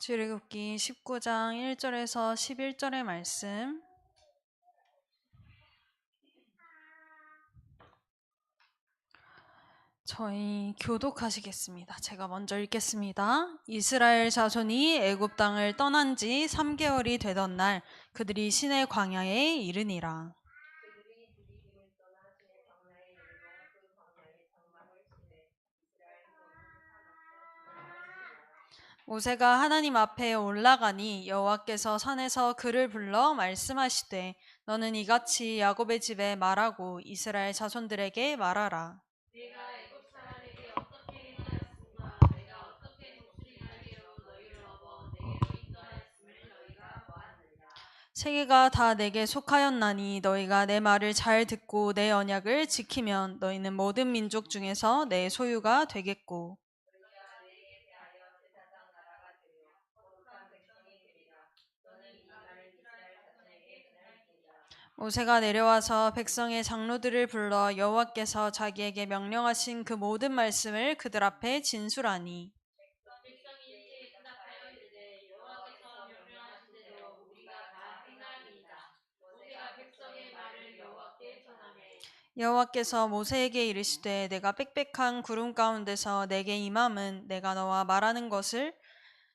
출애굽기 19장 1절에서 11절의 말씀. 저희 교독하시겠습니다. 제가 먼저 읽겠습니다. 이스라엘 자손이 애굽 땅을 떠난 지 3개월이 되던 날 그들이 시내 광야에 이르니라. 모세가 하나님 앞에 올라가니 여호와께서 산에서 그를 불러 말씀하시되 너는 이같이 야곱의 집에 말하고 이스라엘 자손들에게 말하라. 내가 애굽 사람에게 어떻게 행하였으며 내가 어떻게 독수리 날개로 너희를 업어 내게로 인도하였음을 너희가 보았느니라. 세계가 다 내게 속하였나니 너희가 내 말을 잘 듣고 내 언약을 지키면 너희는 모든 민족 중에서 내 소유가 되겠고 너희가 내게 대하여 제사장 나라가 되며 거룩한 백성이 되리라. 너는 이 말을 이스라엘 자손에게 전할지니라. 모세가 내려와서 백성의 장로들을 불러 여호와께서 자기에게 명령하신 그 모든 말씀을 그들 앞에 진술하니 백성이 이에 응답하여 이르되 여호와께서 명령하신 대로 우리가 다 행하리이다. 모세가 백성의 말을 여호와께 전하매 여호와께서 모세에게 이르시되 내가 빽빽한 구름 가운데서 내게 임함은 내가 너와 말하는 것을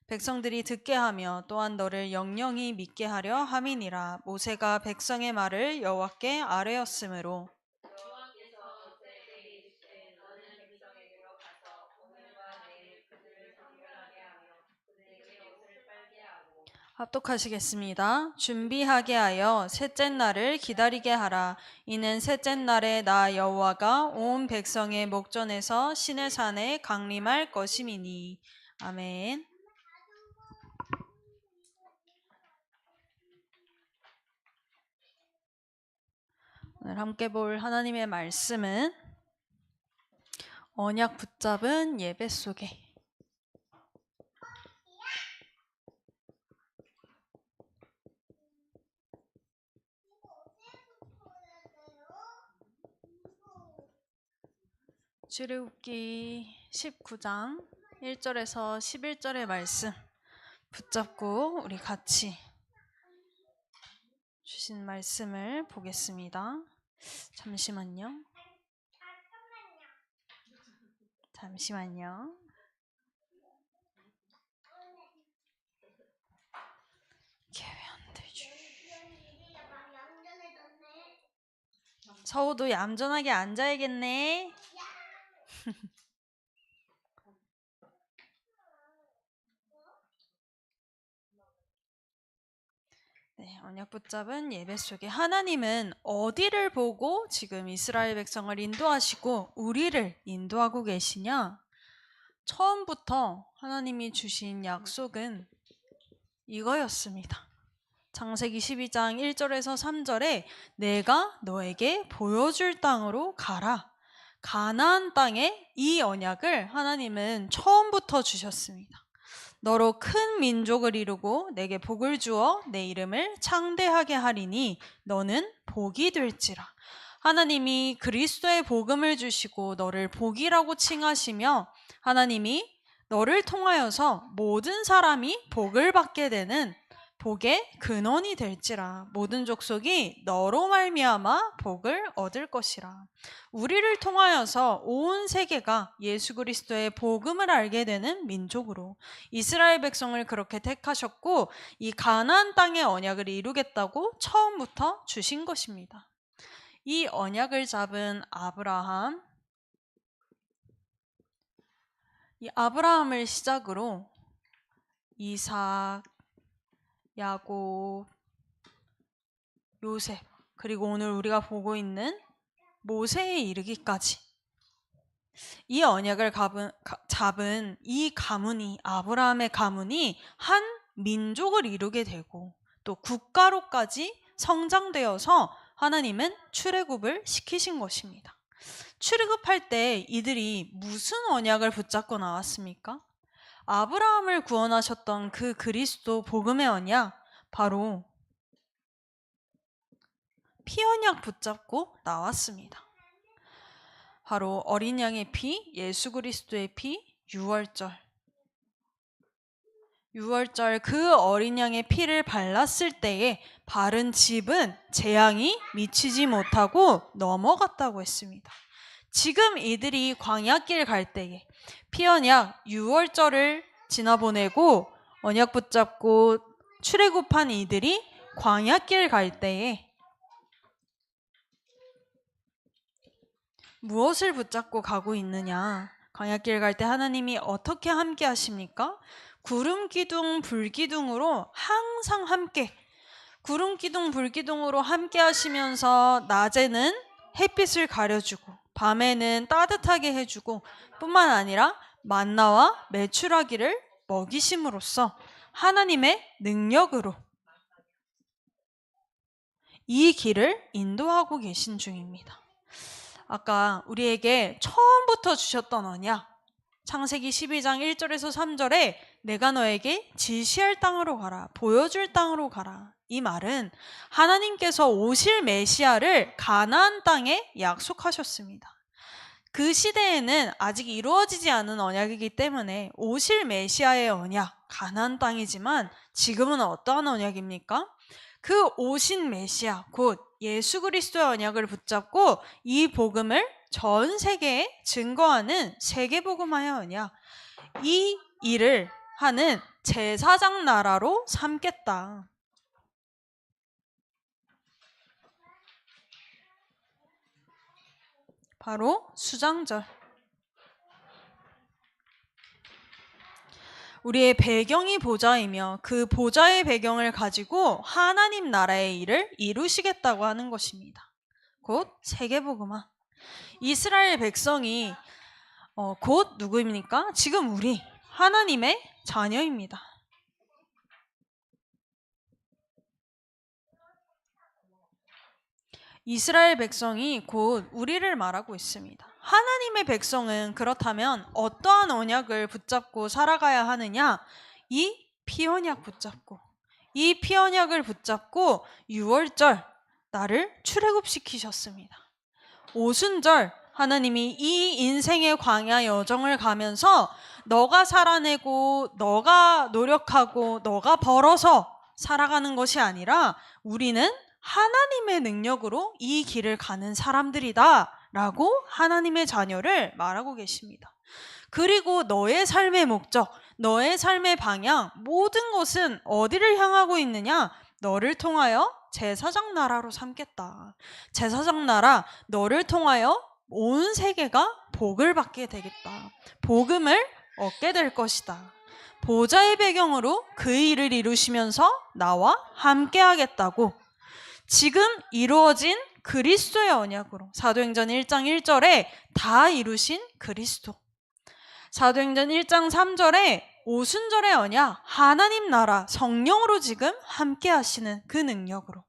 백성들이 듣게 하며 또한 너를 영영히 믿게 하려 함이니라. 모세가 백성의 말을 여호와께 아뢰었으므로 여호와께서 모세에게 이르시되 너는 백성에게로 가서 오늘과 내일 그들을 성결하게 하며 그들에게 옷을 빨게 하고 합독하시겠습니다. 준비하게 하여 셋째 날을 기다리게 하라. 이는 셋째 날에 나 여호와가 온 백성의 목전에서 시내산에 강림할 것임이니. 아멘. 오늘 함께 볼 하나님의 말씀은 언약 붙잡은 예배 속에. 출애굽기 19장 1절에서 11절의 말씀 붙잡고 우리 같이 주신 말씀을 보겠습니다. 잠시만요. 이게 왜 안 되지? 서우도 얌전하게 앉아야겠네. 네, 언약 붙잡은 예배 속에 하나님은 어디를 보고 지금 이스라엘 백성을 인도하시고 우리를 인도하고 계시냐? 처음부터 하나님이 주신 약속은 이거였습니다. 창세기 12장 1절에서 3절에 내가 너에게 보여줄 땅으로 가라. 가나안 땅에 이 언약을 하나님은 처음부터 주셨습니다. 너로 큰 민족을 이루고 내게 복을 주어 내 이름을 창대하게 하리니 너는 복이 될지라. 하나님이 그리스도의 복음을 주시고 너를 복이라고 칭하시며 하나님이 너를 통하여서 모든 사람이 복을 받게 되는 복의 근원이 될지라. 모든 족속이 너로 말미암아 복을 얻을 것이라. 우리를 통하여서 온 세계가 예수 그리스도의 복음을 알게 되는 민족으로 이스라엘 백성을 그렇게 택하셨고 이 가나안 땅의 언약을 이루겠다고 처음부터 주신 것입니다. 이 언약을 잡은 아브라함, 이 아브라함을 시작으로 이삭, 야곱, 요셉, 그리고 오늘 우리가 보고 있는 모세에 이르기까지 이 언약을 잡은 이 가문이, 아브라함의 가문이 한 민족을 이루게 되고 또 국가로까지 성장되어서 하나님은 출애굽을 시키신 것입니다. 출애굽할 때 이들이 무슨 언약을 붙잡고 나왔습니까? 아브라함을 구원하셨던 그 그리스도 복음의 언약, 바로 피 언약 붙잡고 나왔습니다. 바로 어린 양의 피, 예수 그리스도의 피, 유월절. 유월절 그 어린 양의 피를 발랐을 때에 바른 집은 재앙이 미치지 못하고 넘어갔다고 했습니다. 지금 이들이 광야길 갈 때에 피언약 유월절을 지나보내고 언약 붙잡고 출애굽한 이들이 광야길 갈 때에 무엇을 붙잡고 가고 있느냐? 광야길 갈 때 하나님이 어떻게 함께 하십니까? 구름 기둥 불 기둥으로 항상 함께, 구름 기둥 불 기둥으로 함께 하시면서 낮에는 햇빛을 가려주고 밤에는 따뜻하게 해주고 뿐만 아니라 만나와 메추라기를 먹이심으로써 하나님의 능력으로 이 길을 인도하고 계신 중입니다. 아까 우리에게 처음부터 주셨던 언약, 창세기 12장 1절에서 3절에 내가 너에게 지시할 땅으로 가라, 보여줄 땅으로 가라. 이 말은 하나님께서 오실 메시아를 가나안 땅에 약속하셨습니다. 그 시대에는 아직 이루어지지 않은 언약이기 때문에 오실 메시아의 언약, 가나안 땅이지만 지금은 어떠한 언약입니까? 그 오신 메시아, 곧 예수 그리스도의 언약을 붙잡고 이 복음을 전 세계에 증거하는 세계복음화의 언약, 이 일을 하는 제사장 나라로 삼겠다. 바로 수장절. 우리의 배경이 보좌이며 그 보좌의 배경을 가지고 하나님 나라의 일을 이루시겠다고 하는 것입니다. 곧 세계복음화. 이스라엘 백성이 곧 누구입니까? 지금 우리 하나님의 자녀입니다. 이스라엘 백성이 곧 우리를 말하고 있습니다. 하나님의 백성은 그렇다면 어떠한 언약을 붙잡고 살아가야 하느냐? 이 피언약 붙잡고, 이 피언약을 붙잡고 유월절 나를 출애굽시키셨습니다. 오순절 하나님이 이 인생의 광야 여정을 가면서 너가 살아내고 너가 노력하고 너가 벌어서 살아가는 것이 아니라 우리는 하나님의 능력으로 이 길을 가는 사람들이다 라고 하나님의 자녀를 말하고 계십니다. 그리고 너의 삶의 목적, 너의 삶의 방향, 모든 것은 어디를 향하고 있느냐? 너를 통하여 제사장 나라로 삼겠다. 제사장 나라, 너를 통하여 온 세계가 복을 받게 되겠다. 복음을 얻게 될 것이다. 보좌의 배경으로 그 일을 이루시면서 나와 함께 하겠다고 지금 이루어진 그리스도의 언약으로 사도행전 1장 1절에 다 이루신 그리스도, 사도행전 1장 3절에 오순절의 언약, 하나님 나라 성령으로 지금 함께 하시는 그 능력으로,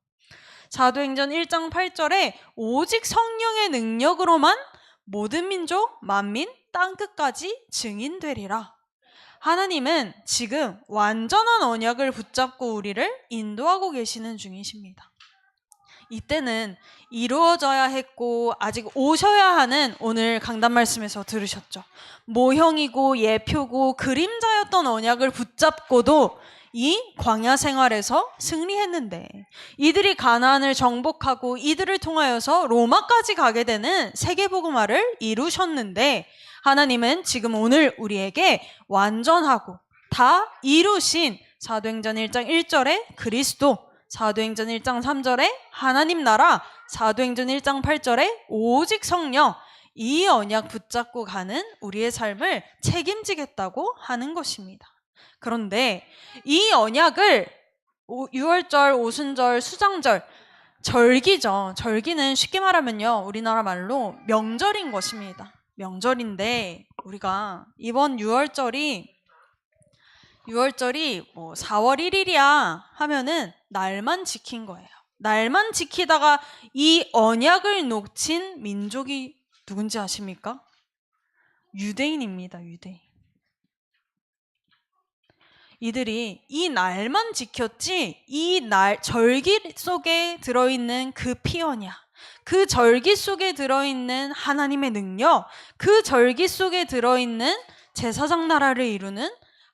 사도행전 1장 8절에 오직 성령의 능력으로만 모든 민족, 만민, 땅끝까지 증인되리라. 하나님은 지금 완전한 언약을 붙잡고 우리를 인도하고 계시는 중이십니다. 이때는 이루어져야 했고 아직 오셔야 하는, 오늘 강단 말씀에서 들으셨죠. 모형이고 예표고 그림자였던 언약을 붙잡고도 이 광야 생활에서 승리했는데, 이들이 가나안을 정복하고 이들을 통하여서 로마까지 가게 되는 세계복음화를 이루셨는데, 하나님은 지금 오늘 우리에게 완전하고 다 이루신 사도행전 1장 1절에 그리스도, 사도행전 1장 3절에 하나님 나라, 사도행전 1장 8절에 오직 성령, 이 언약 붙잡고 가는 우리의 삶을 책임지겠다고 하는 것입니다. 그런데 이 언약을 유월절, 오순절, 수장절, 절기죠. 절기는 쉽게 말하면요, 우리나라 말로 명절인 것입니다. 명절인데 우리가 이번 유월절이 4월 1일이야 하면은 날만 지킨 거예요. 날만 지키다가 이 언약을 놓친 민족이 누군지 아십니까? 유대인입니다. 유대인. 이들이 이 날만 지켰지, 이 날 절기 속에 들어있는 그 피언약, 그 절기 속에 들어있는 하나님의 능력, 그 절기 속에 들어있는 제사장 나라를 이루는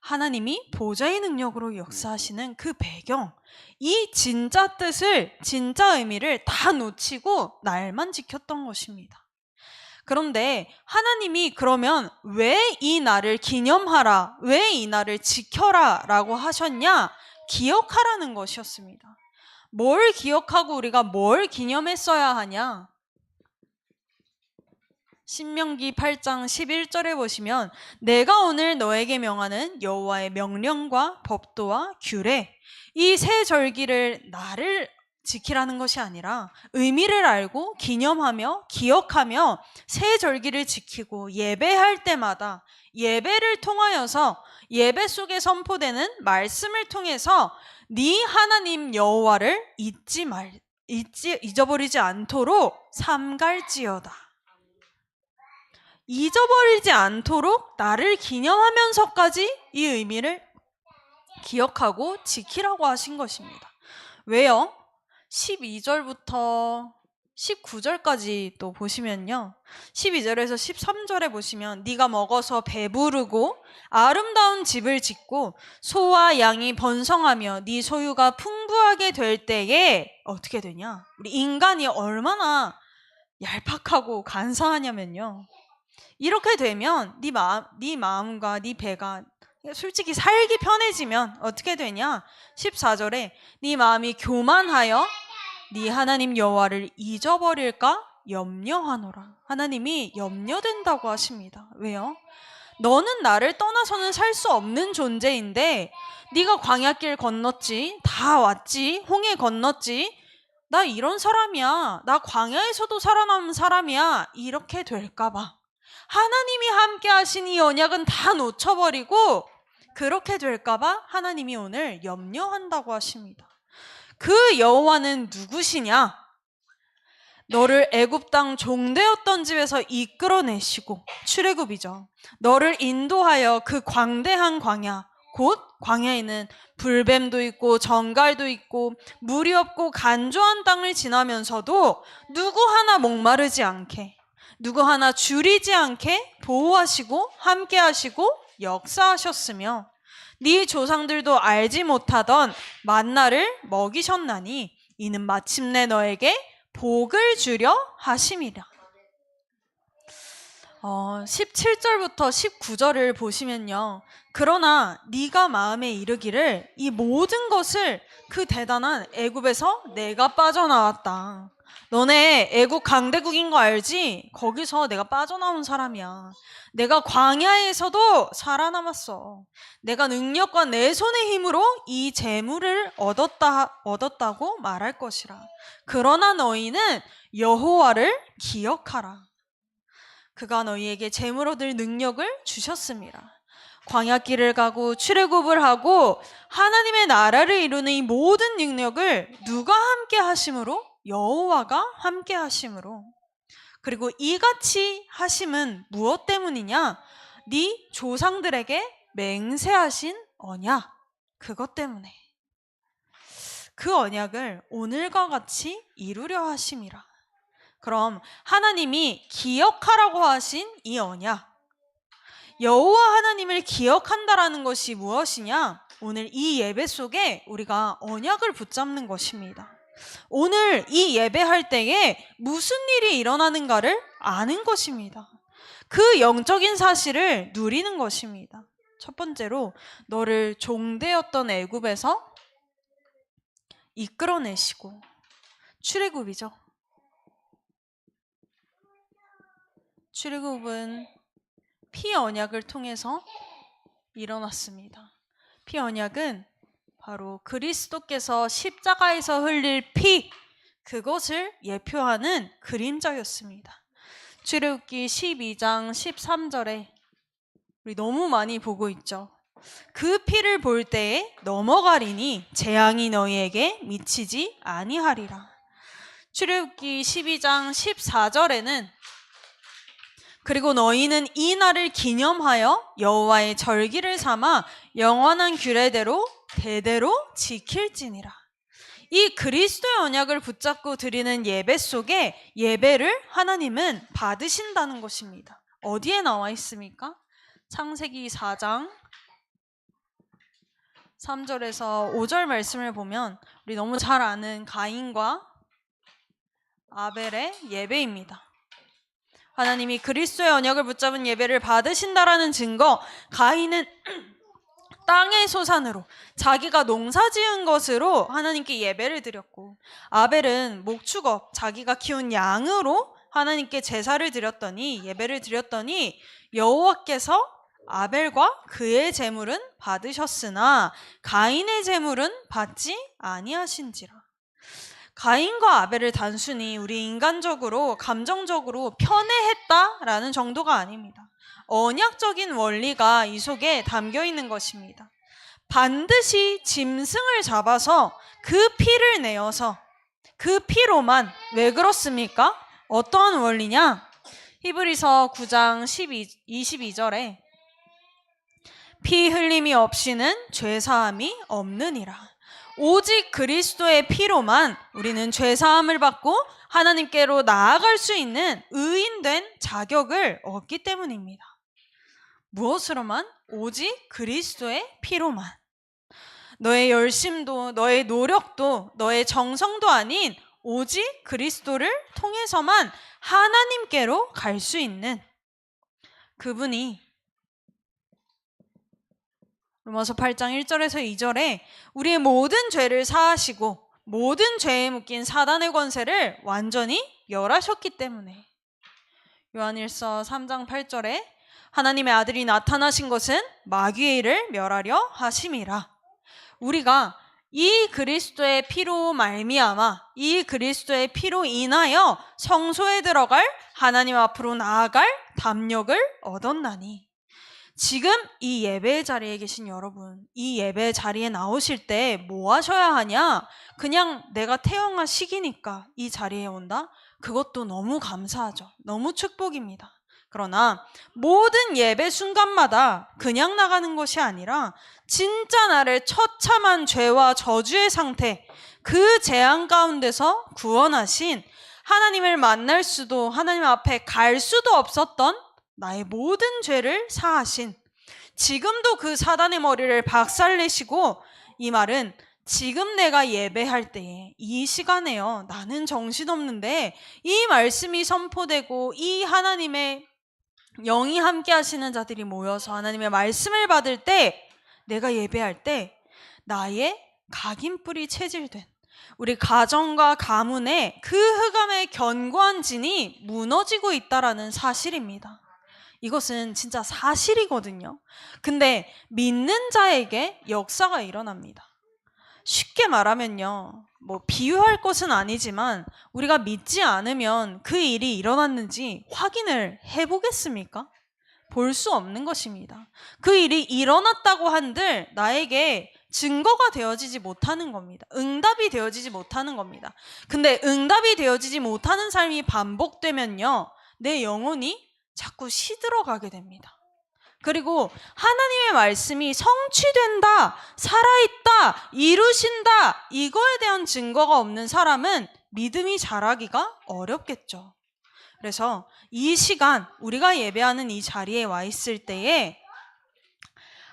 하나님이 보좌의 능력으로 역사하시는 그 배경, 이 진짜 뜻을, 진짜 의미를 다 놓치고 날만 지켰던 것입니다. 그런데 하나님이 그러면 왜 이 날을 기념하라, 왜 이 날을 지켜라 라고 하셨냐? 기억하라는 것이었습니다. 뭘 기억하고 우리가 뭘 기념했어야 하냐? 신명기 8장 11절에 보시면 내가 오늘 너에게 명하는 여호와의 명령과 법도와 규례, 이 세 절기를 나를 지키라는 것이 아니라 의미를 알고 기념하며 기억하며 세 절기를 지키고 예배할 때마다 예배를 통하여서 예배 속에 선포되는 말씀을 통해서 네 하나님 여호와를 잊어버리지 않도록 삼갈지어다. 잊어버리지 않도록 나를 기념하면서까지 이 의미를 기억하고 지키라고 하신 것입니다. 왜요? 12절부터 19절까지 또 보시면요. 12절에서 13절에 보시면 네가 먹어서 배부르고 아름다운 집을 짓고 소와 양이 번성하며 네 소유가 풍부하게 될 때에 어떻게 되냐? 우리 인간이 얼마나 얄팍하고 간사하냐면요. 이렇게 되면 네 마음과 네 배가 솔직히 살기 편해지면 어떻게 되냐? 14절에 네 마음이 교만하여 네 하나님 여호와를 잊어버릴까 염려하노라. 하나님이 염려된다고 하십니다. 왜요? 너는 나를 떠나서는 살 수 없는 존재인데 네가 광야길 건넜지, 다 왔지, 홍해 건넜지, 나 이런 사람이야, 나 광야에서도 살아남은 사람이야, 이렇게 될까 봐 하나님이 함께 하신 이 언약은 다 놓쳐버리고 그렇게 될까 봐 하나님이 오늘 염려한다고 하십니다. 그 여호와는 누구시냐? 너를 애굽 땅 종되었던 집에서 이끌어내시고, 출애굽이죠. 너를 인도하여 그 광대한 광야, 곧 광야에는 불뱀도 있고 정갈도 있고 물이 없고 간조한 땅을 지나면서도 누구 하나 목마르지 않게, 누구 하나 줄이지 않게 보호하시고 함께하시고 역사하셨으며 네 조상들도 알지 못하던 만나를 먹이셨나니 이는 마침내 너에게 복을 주려 하심이라. 17절부터 19절을 보시면요. 그러나 네가 마음에 이르기를 이 모든 것을 그 대단한 애굽에서 내가 빠져나왔다. 너네 애굽 강대국인 거 알지? 거기서 내가 빠져나온 사람이야. 내가 광야에서도 살아남았어. 내가 능력과 내 손의 힘으로 이 재물을 얻었다고 말할 것이라. 그러나 너희는 여호와를 기억하라. 그가 너희에게 재물 얻을 능력을 주셨습니다. 광야길을 가고 출애굽을 하고 하나님의 나라를 이루는 이 모든 능력을 누가 함께 하심으로? 여호와가 함께 하심으로. 그리고 이같이 하심은 무엇 때문이냐? 네 조상들에게 맹세하신 언약, 그것 때문에. 그 언약을 오늘과 같이 이루려 하심이라. 그럼 하나님이 기억하라고 하신 이 언약, 여호와 하나님을 기억한다라는 것이 무엇이냐? 오늘 이 예배 속에 우리가 언약을 붙잡는 것입니다. 오늘 이 예배할 때에 무슨 일이 일어나는가를 아는 것입니다. 그 영적인 사실을 누리는 것입니다. 첫 번째로 너를 종되었던 애굽에서 이끌어내시고, 출애굽이죠. 출애굽은 피 언약을 통해서 일어났습니다. 피 언약은 바로 그리스도께서 십자가에서 흘릴 피, 그것을 예표하는 그림자였습니다. 출애굽기 12장 13절에 우리 너무 많이 보고 있죠. 그 피를 볼 때에 넘어가리니 재앙이 너희에게 미치지 아니하리라. 출애굽기 12장 14절에는 그리고 너희는 이 날을 기념하여 여호와의 절기를 삼아 영원한 규례대로 대대로 지킬지니라. 이 그리스도의 언약을 붙잡고 드리는 예배 속에 예배를 하나님은 받으신다는 것입니다. 어디에 나와 있습니까? 창세기 4장 3절에서 5절 말씀을 보면 우리 너무 잘 아는 가인과 아벨의 예배입니다. 하나님이 그리스도의 언약을 붙잡은 예배를 받으신다라는 증거, 가인은 땅의 소산으로 자기가 농사 지은 것으로 하나님께 예배를 드렸고, 아벨은 목축업 자기가 키운 양으로 하나님께 제사를 드렸더니, 예배를 드렸더니 여호와께서 아벨과 그의 제물은 받으셨으나 가인의 제물은 받지 아니하신지라. 가인과 아벨을 단순히 우리 인간적으로 감정적으로 편애했다라는 정도가 아닙니다. 언약적인 원리가 이 속에 담겨 있는 것입니다. 반드시 짐승을 잡아서 그 피를 내어서 그 피로만, 왜 그렇습니까? 어떠한 원리냐? 히브리서 9장 22절에 피 흘림이 없이는 죄사함이 없느니라. 오직 그리스도의 피로만 우리는 죄사함을 받고 하나님께로 나아갈 수 있는 의인된 자격을 얻기 때문입니다. 무엇으로만? 오직 그리스도의 피로만. 너의 열심도, 너의 노력도, 너의 정성도 아닌 오직 그리스도를 통해서만 하나님께로 갈 수 있는 그분이 로마서 8장 1절에서 2절에 우리의 모든 죄를 사하시고 모든 죄에 묶인 사단의 권세를 완전히 멸하셨기 때문에, 요한일서 3장 8절에 하나님의 아들이 나타나신 것은 마귀의 일을 멸하려 하심이라. 우리가 이 그리스도의 피로 말미암아, 이 그리스도의 피로 인하여 성소에 들어갈, 하나님 앞으로 나아갈 담력을 얻었나니, 지금 이 예배 자리에 계신 여러분, 이 예배 자리에 나오실 때 뭐 하셔야 하냐? 그냥 내가 태어난 시기니까 이 자리에 온다? 그것도 너무 감사하죠. 너무 축복입니다. 그러나 모든 예배 순간마다 그냥 나가는 것이 아니라 진짜 나를 처참한 죄와 저주의 상태, 그 재앙 가운데서 구원하신, 하나님을 만날 수도, 하나님 앞에 갈 수도 없었던 나의 모든 죄를 사하신, 지금도 그 사단의 머리를 박살내시고, 이 말은 지금 내가 예배할 때에 이 시간에요, 나는 정신없는데 이 말씀이 선포되고 이 하나님의 영이 함께 하시는 자들이 모여서 하나님의 말씀을 받을 때, 내가 예배할 때 나의 각인뿔이 체질된 우리 가정과 가문의 그 흑암의 견고한 진이 무너지고 있다라는 사실입니다. 이것은 진짜 사실이거든요. 근데 믿는 자에게 역사가 일어납니다. 쉽게 말하면요, 뭐 비유할 것은 아니지만 우리가 믿지 않으면 그 일이 일어났는지 확인을 해보겠습니까? 볼 수 없는 것입니다. 그 일이 일어났다고 한들 나에게 증거가 되어지지 못하는 겁니다. 응답이 되어지지 못하는 겁니다. 근데 응답이 되어지지 못하는 삶이 반복되면요, 내 영혼이 자꾸 시들어가게 됩니다. 그리고 하나님의 말씀이 성취된다, 살아있다, 이루신다, 이거에 대한 증거가 없는 사람은 믿음이 자라기가 어렵겠죠. 그래서 이 시간, 우리가 예배하는 이 자리에 와 있을 때에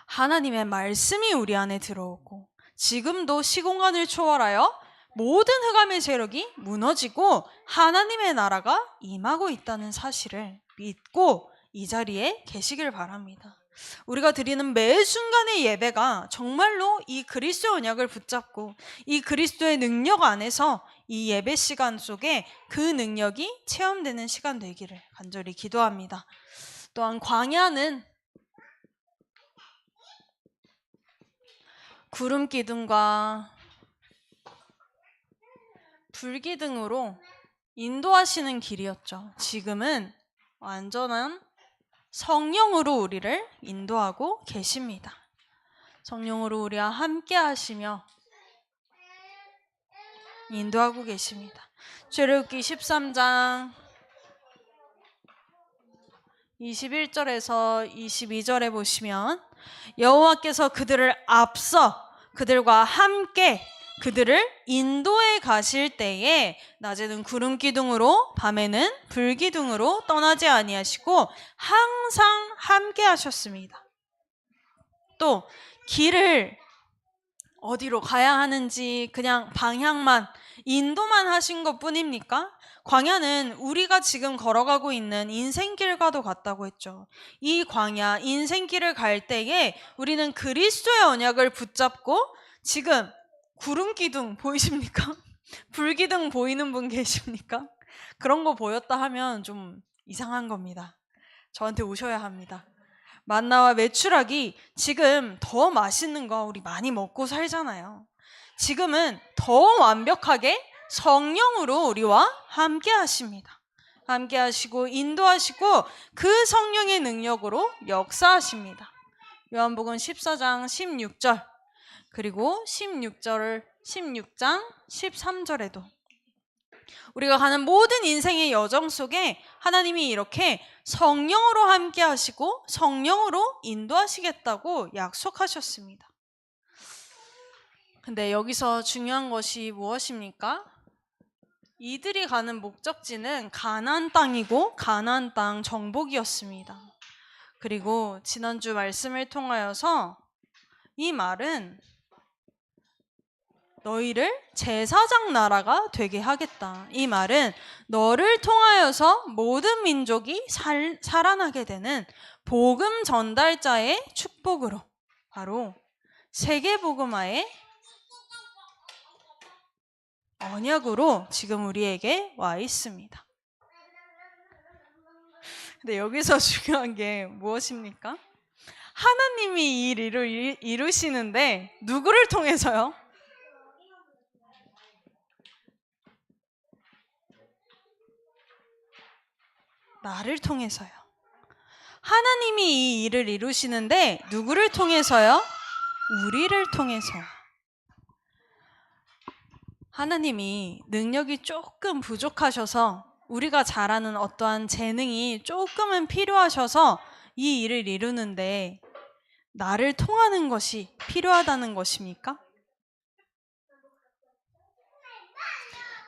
하나님의 말씀이 우리 안에 들어오고, 지금도 시공간을 초월하여 모든 흑암의 세력이 무너지고 하나님의 나라가 임하고 있다는 사실을 믿고 이 자리에 계시길 바랍니다. 우리가 드리는 매 순간의 예배가 정말로 이 그리스도의 언약을 붙잡고 이 그리스도의 능력 안에서 이 예배 시간 속에 그 능력이 체험되는 시간 되기를 간절히 기도합니다. 또한 광야는 구름 기둥과 불 기둥으로 인도하시는 길이었죠. 지금은 완전한 성령으로 우리를 인도하고 계십니다. 성령으로 우리와 함께 하시며 인도하고 계십니다. 출애굽기 13장 21절에서 22절에 보시면 여호와께서 그들을 앞서 그들과 함께 그들을 인도해 가실 때에 낮에는 구름 기둥으로 밤에는 불 기둥으로 떠나지 아니하시고 항상 함께 하셨습니다. 또 길을 어디로 가야 하는지 그냥 방향만, 인도만 하신 것 뿐입니까? 광야는 우리가 지금 걸어가고 있는 인생길과도 같다고 했죠. 이 광야, 인생길을 갈 때에 우리는 그리스도의 언약을 붙잡고, 지금 구름 기둥 보이십니까? 불 기둥 보이는 분 계십니까? 그런 거 보였다 하면 좀 이상한 겁니다. 저한테 오셔야 합니다. 만나와 메추라기, 지금 더 맛있는 거 우리 많이 먹고 살잖아요. 지금은 더 완벽하게 성령으로 우리와 함께 하십니다. 함께 하시고 인도하시고 그 성령의 능력으로 역사하십니다. 요한복음 14장 16절, 그리고 16장 13절에도 우리가 가는 모든 인생의 여정 속에 하나님이 이렇게 성령으로 함께 하시고 성령으로 인도하시겠다고 약속하셨습니다. 근데 여기서 중요한 것이 무엇입니까? 이들이 가는 목적지는 가나안 땅이고 가나안 땅 정복이었습니다. 그리고 지난주 말씀을 통하여서 이 말은 너희를 제사장 나라가 되게 하겠다. 이 말은 너를 통하여서 모든 민족이 살아나게 되는 복음 전달자의 축복으로, 바로 세계복음화의 언약으로 지금 우리에게 와 있습니다. 근데 여기서 중요한 게 무엇입니까? 하나님이 이 일을 이루시는데 누구를 통해서요? 나를 통해서요. 하나님이 이 일을 이루시는데 누구를 통해서요? 우리를 통해서. 하나님이 능력이 조금 부족하셔서, 우리가 잘하는 어떠한 재능이 조금은 필요하셔서 이 일을 이루는데 나를 통하는 것이 필요하다는 것입니까?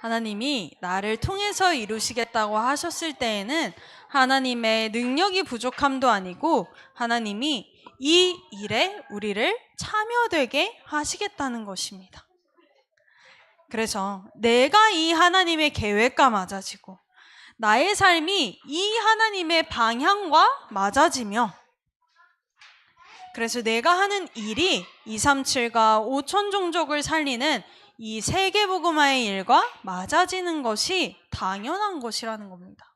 하나님이 나를 통해서 이루시겠다고 하셨을 때에는 하나님의 능력이 부족함도 아니고 하나님이 이 일에 우리를 참여되게 하시겠다는 것입니다. 그래서 내가 이 하나님의 계획과 맞아지고 나의 삶이 이 하나님의 방향과 맞아지며, 그래서 내가 하는 일이 237과 5천 종족을 살리는 이 세계복음화의 일과 맞아지는 것이 당연한 것이라는 겁니다.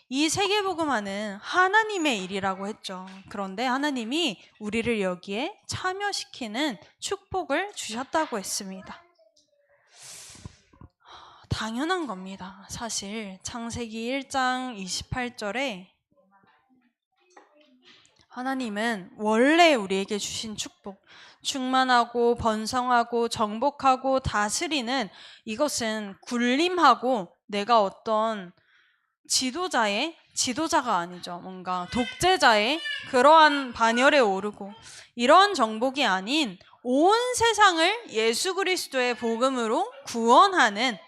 이 세계복음화는 하나님의 일이라고 했죠. 그런데 하나님이 우리를 여기에 참여시키는 축복을 주셨다고 했습니다. 당연한 겁니다. 사실 창세기 1장 28절에 하나님은 원래 우리에게 주신 축복, 충만하고 번성하고 정복하고 다스리는, 이것은 군림하고 내가 어떤 지도자가 아니죠. 뭔가 독재자의 그러한 반열에 오르고 이러한 정복이 아닌 온 세상을 예수 그리스도의 복음으로 구원하는,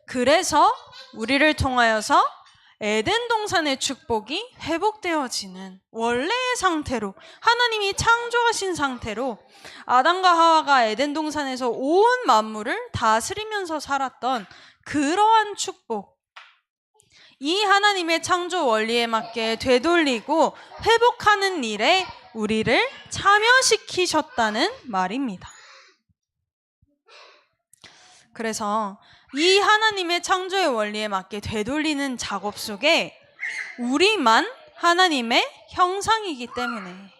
그래서 우리를 통하여서 에덴 동산의 축복이 회복되어지는 원래의 상태로, 하나님이 창조하신 상태로 아담과 하와가 에덴 동산에서 온 만물을 다스리면서 살았던 그러한 축복, 이 하나님의 창조 원리에 맞게 되돌리고 회복하는 일에 우리를 참여시키셨다는 말입니다. 그래서 이 하나님의 창조의 원리에 맞게 되돌리는 작업 속에 우리만 하나님의 형상이기 때문에,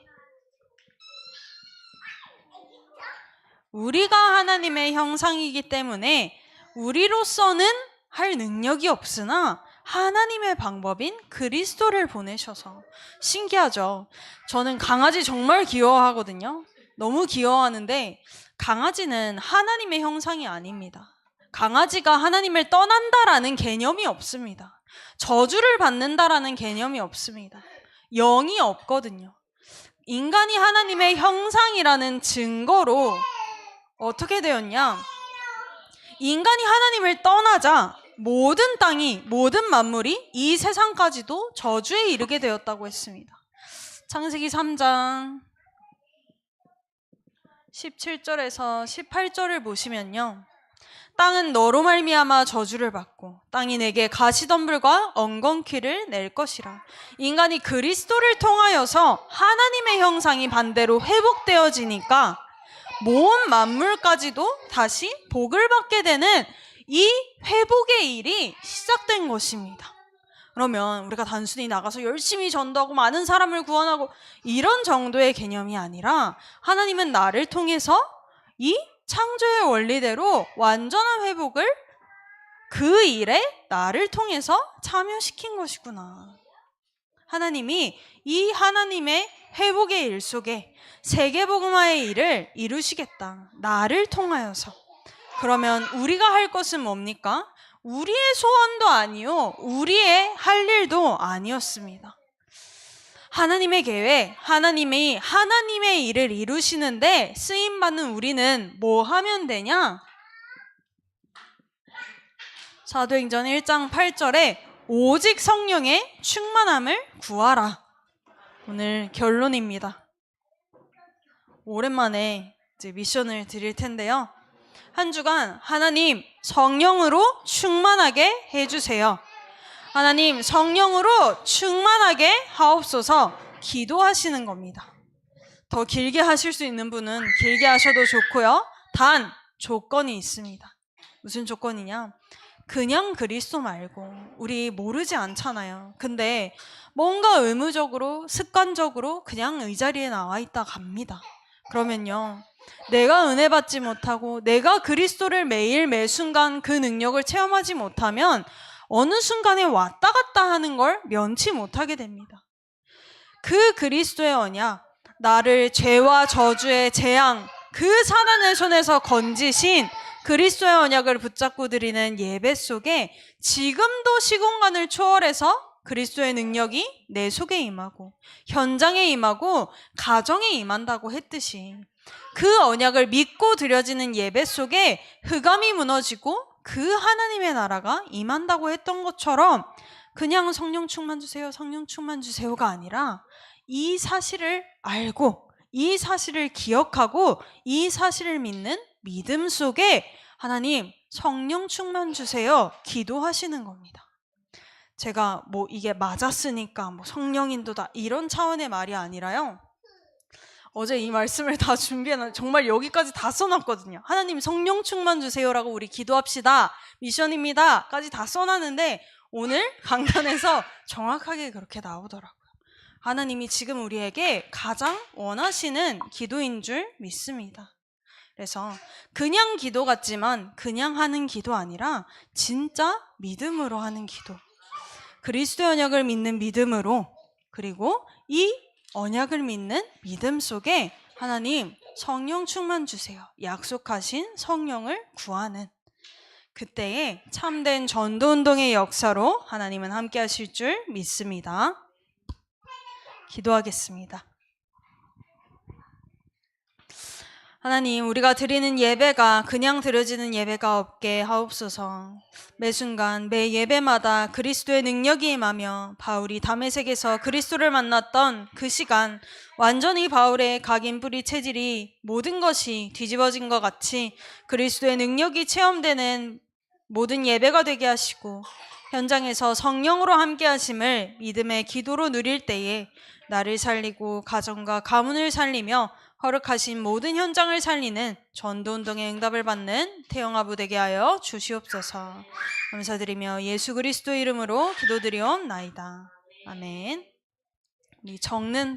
우리가 하나님의 형상이기 때문에 우리로서는 할 능력이 없으나 하나님의 방법인 그리스도를 보내셔서, 신기하죠? 저는 강아지 정말 귀여워하거든요. 너무 귀여워하는데 강아지는 하나님의 형상이 아닙니다. 강아지가 하나님을 떠난다라는 개념이 없습니다. 저주를 받는다라는 개념이 없습니다. 영이 없거든요. 인간이 하나님의 형상이라는 증거로 어떻게 되었냐? 인간이 하나님을 떠나자 모든 땅이, 모든 만물이, 이 세상까지도 저주에 이르게 되었다고 했습니다. 창세기 3장 17절에서 18절을 보시면요. 땅은 너로 말미암아 저주를 받고 땅이 내게 가시덤불과 엉겅퀴를 낼 것이라. 인간이 그리스도를 통하여서 하나님의 형상이 반대로 회복되어지니까 모든 만물까지도 다시 복을 받게 되는 이 회복의 일이 시작된 것입니다. 그러면 우리가 단순히 나가서 열심히 전도하고 많은 사람을 구원하고 이런 정도의 개념이 아니라 하나님은 나를 통해서 이 창조의 원리대로 완전한 회복을 그 일에 나를 통해서 참여시킨 것이구나. 하나님이 이 하나님의 회복의 일 속에 세계복음화의 일을 이루시겠다. 나를 통하여서. 그러면 우리가 할 것은 뭡니까? 우리의 소원도 아니요, 우리의 할 일도 아니었습니다. 하나님의 계획, 하나님이 하나님의 일을 이루시는데 쓰임받는 우리는 뭐 하면 되냐? 사도행전 1장 8절에 오직 성령의 충만함을 구하라. 오늘 결론입니다. 오랜만에 이제 미션을 드릴 텐데요. 한 주간 하나님 성령으로 충만하게 해주세요. 하나님 성령으로 충만하게 하옵소서 기도하시는 겁니다. 더 길게 하실 수 있는 분은 길게 하셔도 좋고요. 단 조건이 있습니다. 무슨 조건이냐? 그냥 그리스도 말고 우리 모르지 않잖아요. 근데 뭔가 의무적으로 습관적으로 그냥 의자리에 나와 있다 갑니다. 그러면요, 내가 은혜 받지 못하고 내가 그리스도를 매일 매순간 그 능력을 체험하지 못하면 어느 순간에 왔다 갔다 하는 걸 면치 못하게 됩니다. 그 그리스도의 언약, 나를 죄와 저주의 재앙, 그 사단의 손에서 건지신 그리스도의 언약을 붙잡고 드리는 예배 속에 지금도 시공간을 초월해서 그리스도의 능력이 내 속에 임하고 현장에 임하고 가정에 임한다고 했듯이 그 언약을 믿고 드려지는 예배 속에 흑암이 무너지고 그 하나님의 나라가 임한다고 했던 것처럼 그냥 성령 충만 주세요, 성령 충만 주세요가 아니라 이 사실을 알고 이 사실을 기억하고 이 사실을 믿는 믿음 속에 하나님 성령 충만 주세요 기도하시는 겁니다. 제가 뭐 이게 맞았으니까 뭐 성령인도다 이런 차원의 말이 아니라요. 어제 이 말씀을 다 준비해놨 정말 여기까지 다 써놨거든요. 하나님 성령 충만 주세요라고 우리 기도합시다. 미션입니다. 까지 다 써놨는데 오늘 강단에서 정확하게 그렇게 나오더라고요. 하나님이 지금 우리에게 가장 원하시는 기도인 줄 믿습니다. 그래서 그냥 기도 같지만 그냥 하는 기도 아니라 진짜 믿음으로 하는 기도. 그리스도의 언약을 믿는 믿음으로, 그리고 이 언약을 믿는 믿음 속에 하나님 성령 충만 주세요. 약속하신 성령을 구하는 그때에 참된 전도운동의 역사로 하나님은 함께 하실 줄 믿습니다. 기도하겠습니다. 하나님, 우리가 드리는 예배가 그냥 드려지는 예배가 없게 하옵소서. 매 순간 매 예배마다 그리스도의 능력이 임하며 바울이 다메섹에서 그리스도를 만났던 그 시간 완전히 바울의 각인 뿌리 체질이 모든 것이 뒤집어진 것 같이 그리스도의 능력이 체험되는 모든 예배가 되게 하시고 현장에서 성령으로 함께 하심을 믿음의 기도로 누릴 때에 나를 살리고 가정과 가문을 살리며 허락하신 모든 현장을 살리는 전도운동의 응답을 받는 태영아부 되게 하여 주시옵소서. 감사드리며 예수 그리스도 이름으로 기도드리옵나이다. 아멘. 우리 적는